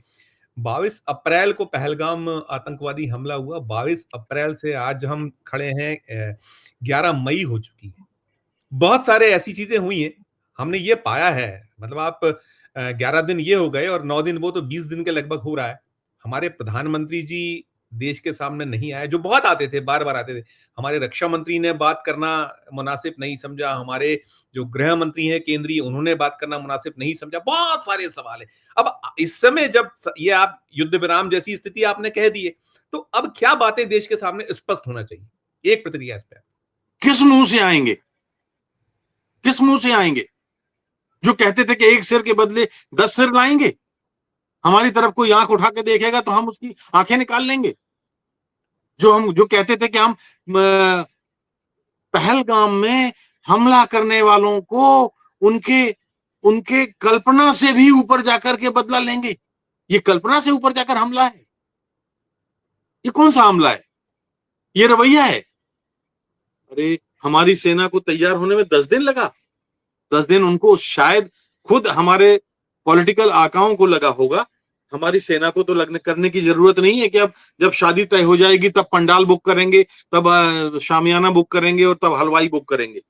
22 अप्रैल को पहलगाम आतंकवादी हमला हुआ। 22 अप्रैल से आज हम खड़े हैं, 11 मई हो चुकी है। बहुत सारे ऐसी चीजें हुई हैं, हमने ये पाया है, मतलब आप 11 दिन ये हो गए और 9 दिन वो, तो 20 दिन के लगभग हो रहा है। हमारे प्रधानमंत्री जी देश के सामने नहीं आए, जो बहुत आते थे, बार बार आते थे। हमारे रक्षा मंत्री ने बात करना मुनासिब नहीं समझा, हमारे जो गृह मंत्री हैं केंद्रीय, उन्होंने बात करना मुनासिब नहीं समझा। बहुत सारे सवाल है। अब इस समय जब ये आप युद्ध विराम जैसी स्थिति आपने कह दी है, तो अब क्या बातें देश के सामने स्पष्ट होना चाहिए? एक प्रतिक्रिया इस पर। किस मुंह से आएंगे? किस मुंह से आएंगे? जो कहते थे कि एक सिर के बदले 10 सिर लाएंगे। हमारी तरफ कोई आंख उठा के देखेगा तो हम उसकी आंखें निकाल लेंगे। जो कहते थे कि हम पहलगाम में हमला करने वालों को उनके कल्पना से भी ऊपर जाकर के बदला लेंगे। ये कल्पना से ऊपर जाकर हमला है? ये कौन सा हमला है? ये रवैया है? अरे, हमारी सेना को तैयार होने में 10 दिन लगा। 10 दिन उनको शायद खुद हमारे पॉलिटिकल आकाओं को लगा होगा, हमारी सेना को तो लगने करने की जरूरत नहीं है कि अब जब शादी तय हो जाएगी तब पंडाल बुक करेंगे, तब शामियाना बुक करेंगे और तब हलवाई बुक करेंगे।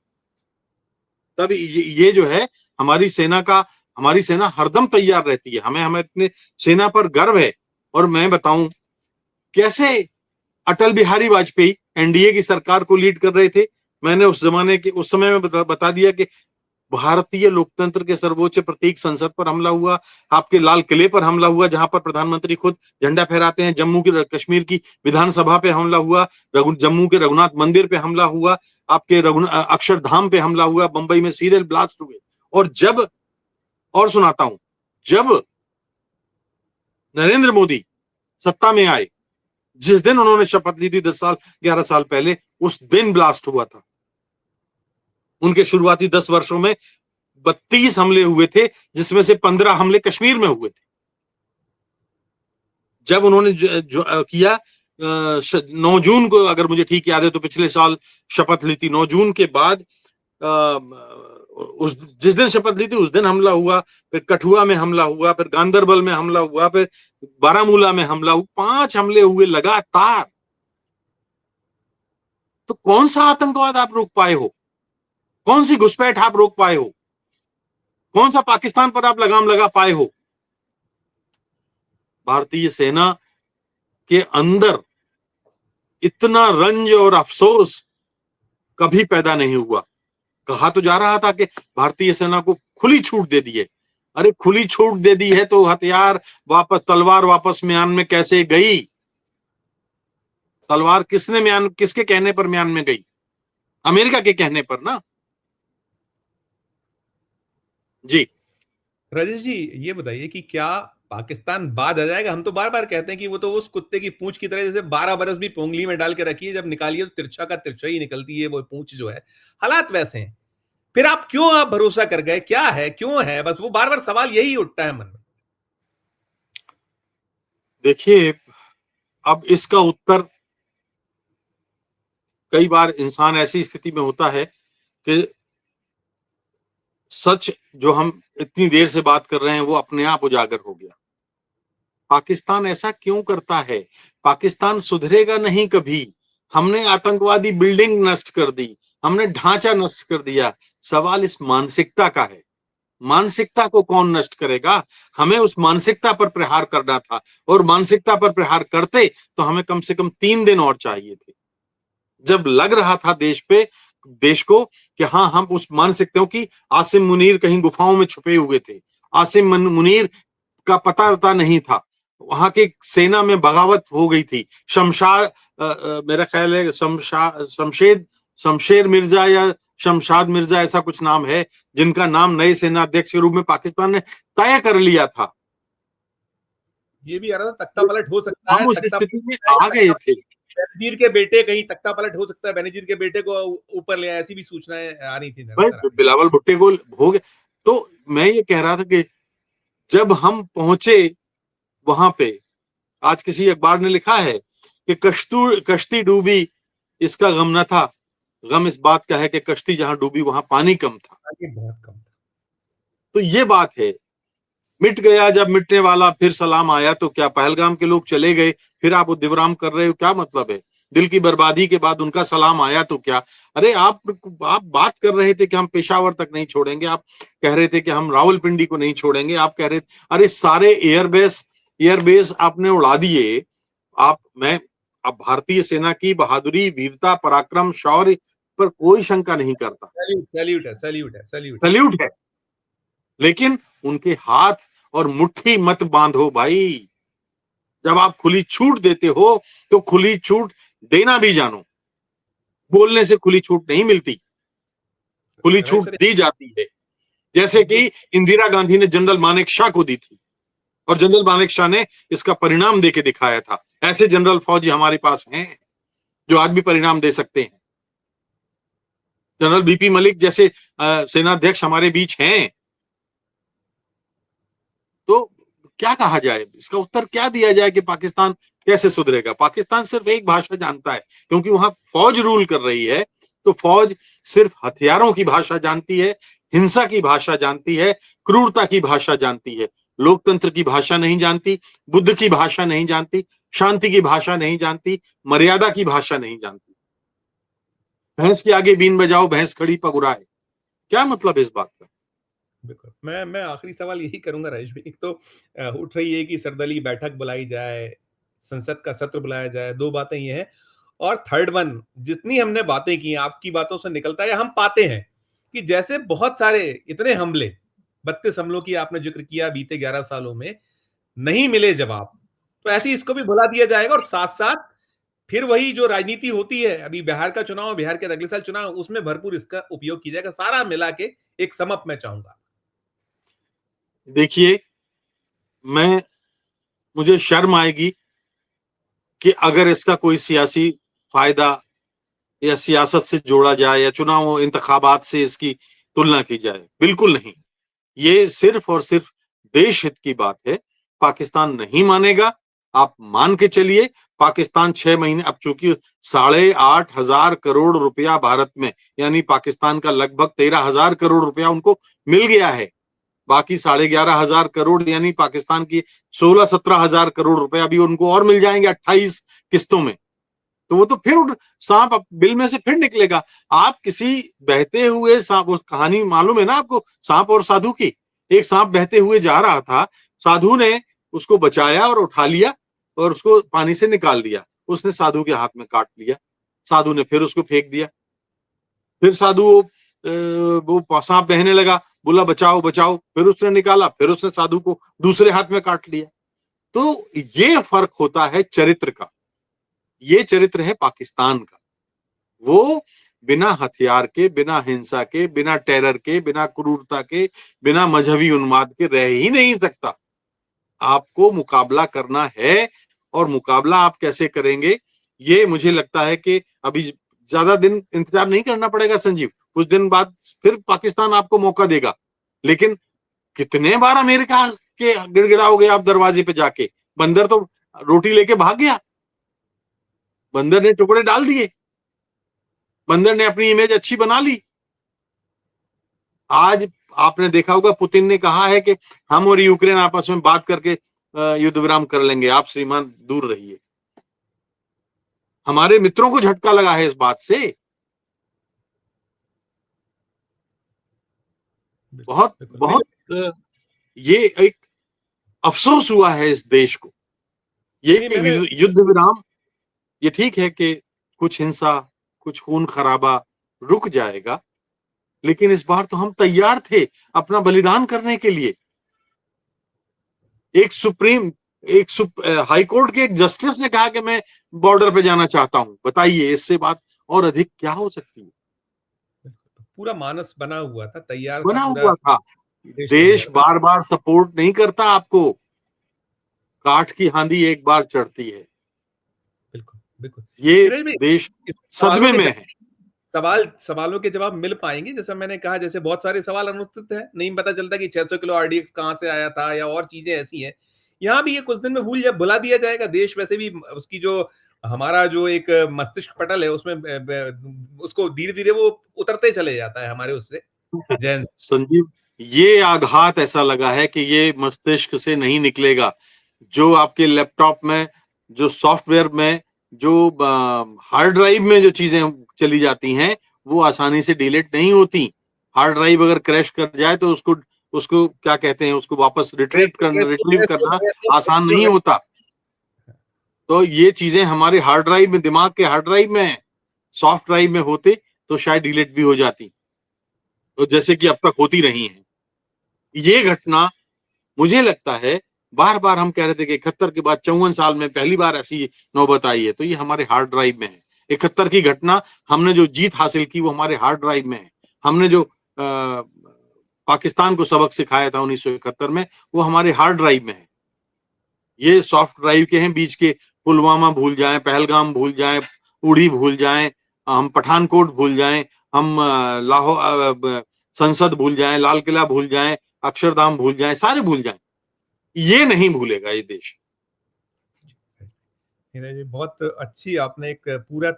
तब ये जो है हमारी सेना हरदम तैयार रहती है। हमें हमें अपने सेना पर गर्व है। और मैं बताऊं कैसे अटल बिहारी वाजपेयी एनडीए की सरकार को लीड कर रहे थे। मैंने उस समय में बता दिया कि भारतीय लोकतंत्र के सर्वोच्च प्रतीक संसद पर हमला हुआ, आपके लाल किले पर हमला हुआ जहां पर प्रधानमंत्री खुद झंडा फहराते हैं, कश्मीर की विधानसभा पे हमला हुआ, जम्मू के रघुनाथ मंदिर पे हमला हुआ, आपके अक्षरधाम पे हमला हुआ, बंबई में सीरियल ब्लास्ट हुए। और सुनाता हूं, जब नरेंद्र मोदी सत्ता में आए, जिस दिन उन्होंने शपथ ली थी 11 साल पहले, उस दिन ब्लास्ट हुआ था। उनके शुरुआती 10 वर्षों में 32 हमले हुए थे, जिसमें से 15 हमले कश्मीर में हुए थे। जब उन्होंने किया 9 जून को, अगर मुझे ठीक याद है तो पिछले साल शपथ ली थी, 9 जून के बाद जिस दिन शपथ ली थी उस दिन हमला हुआ, फिर कठुआ में हमला हुआ, फिर गांदरबल में हमला हुआ, फिर बारामूला में हमला हुआ, 5 हमले हुए लगातार। तो कौन सा आतंकवाद आप रोक पाए हो? कौन सी घुसपैठ आप रोक पाए हो? कौन सा पाकिस्तान पर आप लगाम लगा पाए हो? भारतीय सेना के अंदर इतना रंज और अफसोस कभी पैदा नहीं हुआ। कहा तो जा रहा था कि भारतीय सेना को खुली छूट दे दी है। अरे खुली छूट दे दी है तो हथियार वापस, तलवार वापस म्यान में कैसे गई? तलवार किसके कहने पर म्यान में गई? अमेरिका के कहने पर ना। जी राजेश जी, ये बताइए कि क्या पाकिस्तान बाद आ जाएगा? हम तो बार बार कहते हैं कि वो तो उस कुत्ते की पूंछ की तरह, जैसे 12 बरस भी पोंगली में डाल के रखी है, जब निकालिए तो तिरछा का तिरछा ही निकलती है वो पूंछ जो है। हालात वैसे हैं, फिर आप भरोसा कर गए? क्या है, क्यों है? बस वो बार बार सवाल यही उठता है मन में। देखिए, अब इसका उत्तर, कई बार इंसान ऐसी स्थिति में होता है कि सच जो हम इतनी देर से बात कर रहे हैं वो अपने आप उजागर हो गया। पाकिस्तान ऐसा क्यों करता है? पाकिस्तान सुधरेगा नहीं कभी। हमने आतंकवादी बिल्डिंग नष्ट कर दी, हमने ढांचा नष्ट कर दिया। सवाल इस मानसिकता का है। मानसिकता को कौन नष्ट करेगा? हमें उस मानसिकता पर प्रहार करना था, और मानसिकता पर प्रहार करते तो हमें कम से कम 3 दिन और चाहिए थे। जब लग रहा था देश को कि हाँ, हम उस मानसिकता की, आसिम मुनीर कहीं गुफाओं में छुपे हुए थे, आसिम मुनीर का पता नहीं था, वहां की सेना में बगावत हो गई थी, मेरा ख्याल है शमशेर मिर्जा या शमशाद मिर्जा, ऐसा कुछ नाम है, जिनका नाम नए सेना अध्यक्ष के रूप में पाकिस्तान ने तय कर लिया था। ये भी आ रहा था तख्ता पलट हो सकता है, हम उस स्थिति में आ गए थे। बेनजीर के बेटे, कहीं तख्ता पलट हो सकता है, बेनजीर के बेटे को ऊपर ले आए, ऐसी भी सूचनाएं आ रही थी। बिलावल भुट्टो को हो गए। तो मैं ये कह रहा था कि जब हम पहुंचे वहां पे, आज किसी अखबार ने लिखा है कि कश्ती डूबी, इसका गम न था, गम इस बात का है कि कश्ती जहां डूबी वहां पानी कम था। बहुत कम। तो ये बात है। मिट गया जब मिटने वाला, फिर सलाम आया तो क्या? पहलगाम के लोग चले गए, फिर आप उद्दिवराम कर रहे हो, क्या मतलब है? दिल की बर्बादी के बाद उनका सलाम आया तो क्या? अरे आप बात कर रहे थे कि हम पेशावर तक नहीं छोड़ेंगे, आप कह रहे थे कि हम रावलपिंडी को नहीं छोड़ेंगे, आप कह रहे थे, अरे सारे एयरबेस आपने उड़ा दिए। अब भारतीय सेना की बहादुरी, वीरता, पराक्रम, शौर्य पर कोई शंका नहीं करता, सैल्यूट है। लेकिन उनके हाथ और मुट्ठी मत बांधो भाई। जब आप खुली छूट देते हो तो खुली छूट देना भी जानो। बोलने से खुली छूट नहीं मिलती, खुली छूट दी जाती है। जैसे कि इंदिरा गांधी ने जनरल मानेकशॉ को दी थी, और जनरल मानेकशॉ ने इसका परिणाम देके दिखाया था। ऐसे जनरल फौजी हमारे पास हैं जो आज भी परिणाम दे सकते हैं। जनरल बीपी मलिक जैसे सेनाध्यक्ष हमारे बीच हैं। तो क्या कहा जाए, इसका उत्तर क्या दिया जाए कि पाकिस्तान कैसे सुधरेगा? पाकिस्तान सिर्फ एक भाषा जानता है, क्योंकि वहां फौज रूल कर रही है। तो फौज सिर्फ हथियारों की भाषा जानती है, हिंसा की भाषा जानती है, क्रूरता की भाषा जानती है। लोकतंत्र की भाषा नहीं जानती, बुद्ध की भाषा नहीं जानती, शांति की भाषा नहीं जानती, मर्यादा की भाषा नहीं जानती। भैंस के आगे बीन बजाओ, भैंस खड़ी पगुराए। क्या मतलब है इस बात का? बिल्कुल। मैं आखिरी सवाल यही करूँगा राजेश भाई। एक तो उठ रही है कि सर्वदलीय बैठक बुलाई जाए, संसद का सत्र बुलाया जाए, 2 बातें ये हैं। और थर्ड वन, जितनी हमने बातें की, आपकी बातों से निकलता है या हम पाते हैं कि जैसे बहुत सारे इतने हमले, 32 हमलों की आपने ज़िक्र किया बीते 11 सालों में, नहीं मिले जवाब। तो ऐसे ही इसको भी भुला दिया जाएगा और साथ-साथ फिर वही जो राजनीति होती है, अभी बिहार का चुनाव, बिहार के अगले साल चुनाव, उसमें भरपूर इसका उपयोग किया जाएगा। सारा मिला के एक सम अप मैं चाहूँगा। देखिए, मैं मुझे शर्म आएगी कि अगर इसका कोई सियासी फायदा या सियासत से जोड़ा जाए या चुनाव इंतखाबात से इसकी तुलना की जाए। बिल्कुल नहीं। ये सिर्फ और सिर्फ देश हित की बात है। पाकिस्तान नहीं मानेगा। आप मान के चलिए, पाकिस्तान 6 महीने, अब चूंकि 8,500 रुपया भारत में, यानी पाकिस्तान का लगभग 13,000 करोड़ रुपया उनको मिल गया है। बाकी 11,500 करोड़ यानी पाकिस्तान की 16-17 हजार करोड़ रुपए अभी उनको और मिल जाएंगे 28 किस्तों में। तो वो तो फिर सांप बिल में से फिर निकलेगा। आप किसी बहते हुए सांप, वो कहानी मालूम है ना आपको, सांप और साधु की। एक सांप बहते हुए जा रहा था, साधु ने उसको बचाया और उठा लिया और उसको पानी से निकाल दिया। उसने साधु के हाथ में काट लिया, साधु ने फिर उसको फेंक दिया। फिर साधु वो सांप बहने लगा, बोला बचाओ बचाओ, फिर उसने निकाला, फिर उसने साधु को दूसरे हाथ में काट लिया। तो ये फर्क होता है चरित्र का। ये चरित्र है पाकिस्तान का। वो बिना हथियार के, बिना हिंसा के, बिना टेरर के, बिना क्रूरता के, बिना मजहबी उन्माद के रह ही नहीं सकता। आपको मुकाबला करना है, और मुकाबला आप कैसे करेंगे, ये मुझे लगता है कि अभी ज्यादा दिन इंतजार नहीं करना पड़ेगा संजीव। कुछ दिन बाद फिर पाकिस्तान आपको मौका देगा। लेकिन कितने बार अमेरिका के गिड़गिड़ाओगे आप दरवाजे पे जाके? बंदर तो रोटी लेके भाग गया, बंदर ने टुकड़े डाल दिए, बंदर ने अपनी इमेज अच्छी बना ली। आज आपने देखा होगा, पुतिन ने कहा है कि हम और यूक्रेन आपस में बात करके युद्ध विराम कर लेंगे, आप श्रीमान दूर रहिए। हमारे मित्रों को झटका लगा है इस बात से। बहुत बहुत ये एक अफसोस हुआ है इस देश को। ये युद्ध विराम, ये ठीक है कि कुछ हिंसा, कुछ खून खराबा रुक जाएगा, लेकिन इस बार तो हम तैयार थे अपना बलिदान करने के लिए। एक हाई कोर्ट के एक जस्टिस ने कहा कि मैं बॉर्डर पे जाना चाहता हूं। बताइए, इससे बात और अधिक क्या हो सकती है? पूरा मानस बना हुआ था, तैयार था, बना पूरा हुआ था। देश बार बार सपोर्ट नहीं करता आपको, काठ की हांडी एक बार चढ़ती है। बिल्कुल बिल्कुल। ये देश सदमे में है। सवालों के जवाब मिल पाएंगे। जैसा मैंने कहा, जैसे बहुत सारे सवाल अनुत्तरित हैं, नहीं पता चलता कि 600 किलो आरडीएक्स कहां से आया था, या और चीजें ऐसी हैं। यहाँ भी ये कुछ दिन में भुला दिया जाएगा। देश वैसे भी उसकी जो हमारा जो एक मस्तिष्क पटल है, उसमें उसको धीरे धीरे वो उतरते चले जाता है हमारे उससे। जैन संजीव, ये आघात ऐसा लगा है कि ये मस्तिष्क से नहीं निकलेगा। जो आपके लैपटॉप में, जो सॉफ्टवेयर में, जो हार्ड ड्राइव में जो चीजें चली जाती हैं, वो आसानी से डिलीट नहीं होती। हार्ड ड्राइव अगर क्रैश कर जाए तो उसको उसको क्या कहते हैं, उसको वापस रिट्रीव करना आसान नहीं होता। तो ये चीजें हमारे हार्ड ड्राइव में, दिमाग के हार्ड ड्राइव में है। सॉफ्ट ड्राइव में होते तो शायद डिलीट भी हो जाती, तो जैसे कि अब तक होती रही हैं। ये घटना मुझे लगता है, बार बार हम कह रहे थे कि 71 के बाद 54 साल में पहली बार ऐसी नौबत आई है, तो ये हमारे हार्ड ड्राइव में है। 71 की घटना, हमने जो जीत हासिल की वो हमारे हार्ड ड्राइव में है। हमने जो पाकिस्तान को सबक सिखाया था 1971 में, वो हमारे हार्ड ड्राइव में है। ये सॉफ्ट ड्राइव के हैं, बीच के पुलवामा भूल जाएं, पहलगाम भूल जाएं, उड़ी भूल जाएं, हम पठानकोट भूल जाएं, हम लाहौर संसद भूल जाएं, लाल किला भूल जाएं, अक्षरधाम भूल जाएं, सारे भूल जाएं। ये नहीं भूलेगा ये देश। जी, बहुत अच्छी आपने एक पूरा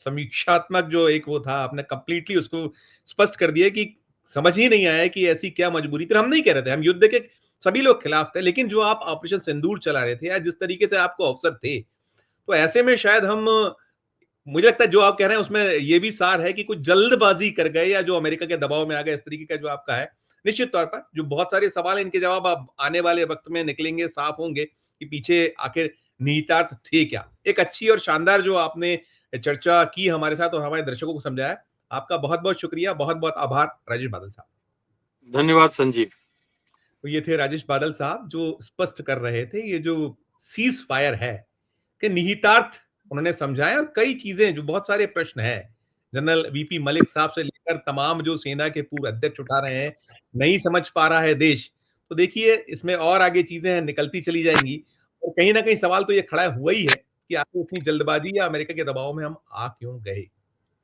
समीक्षात्मक जो एक वो था, आपने कंप्लीटली उसको स्पष्ट कर दिया कि समझ ही नहीं आया कि ऐसी क्या मजबूरी थी। हम नहीं कह रहे थे, हम युद्ध के सभी लोग खिलाफ थे, लेकिन जो आप ऑपरेशन सिंदूर चला रहे थे या जिस तरीके से आपको अवसर थे, तो ऐसे में शायद हम, मुझे लगता है जो आप कह रहे हैं उसमें ये भी सार है कि कुछ जल्दबाजी कर गए या जो अमेरिका के दबाव में आ गए, इस तरीके का जो आपका है। निश्चित तौर पर जो बहुत सारे सवाल हैं, इनके जवाब अब आने वाले वक्त में निकलेंगे, साफ होंगे कि पीछे आखिर निहितार्थ थे क्या। एक अच्छी और शानदार जो आपने चर्चा की हमारे साथ और हमारे दर्शकों को समझाया, आपका बहुत बहुत शुक्रिया, बहुत बहुत आभार राजेश बादल साहब। धन्यवाद संजीव। तो ये थे राजेश बादल साहब जो स्पष्ट कर रहे थे ये जो सीज फायर है के निहितार्थ उन्होंने समझाया, और कई चीजें जो बहुत सारे प्रश्न हैं जनरल वीपी मलिक साहब से लेकर तमाम जो सेना के पूर्व अध्यक्ष उठा रहे हैं, नहीं समझ पा रहा है देश, तो देखिए इसमें और आगे चीजें हैं, निकलती चली जाएंगी। और कहीं ना कहीं सवाल तो ये खड़ा हुआ ही है कि आखिर इतनी जल्दबाजी या अमेरिका के दबाव में हम आ क्यों गए।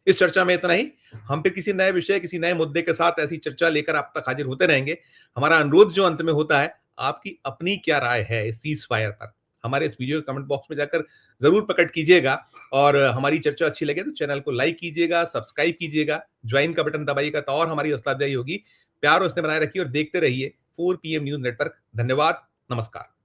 इस चर्चा में इतना ही। हम फिर किसी नए विषय, किसी नए मुद्दे के साथ ऐसी चर्चा लेकर आप तक हाजिर होते रहेंगे। हमारा अनुरोध जो अंत में होता है, आपकी अपनी क्या राय है इस सीज फायर पर, हमारे इस वीडियो के कमेंट बॉक्स में जाकर जरूर प्रकट कीजिएगा। और हमारी चर्चा अच्छी लगे तो चैनल को लाइक कीजिएगा, सब्सक्राइब कीजिएगा, ज्वाइन का बटन दबाइएगा तो और हमारी हौसला अफजाई होगी। प्यार और स्नेह बनाए रखिए और देखते रहिए 4 PM न्यूज नेटवर्क। धन्यवाद, नमस्कार।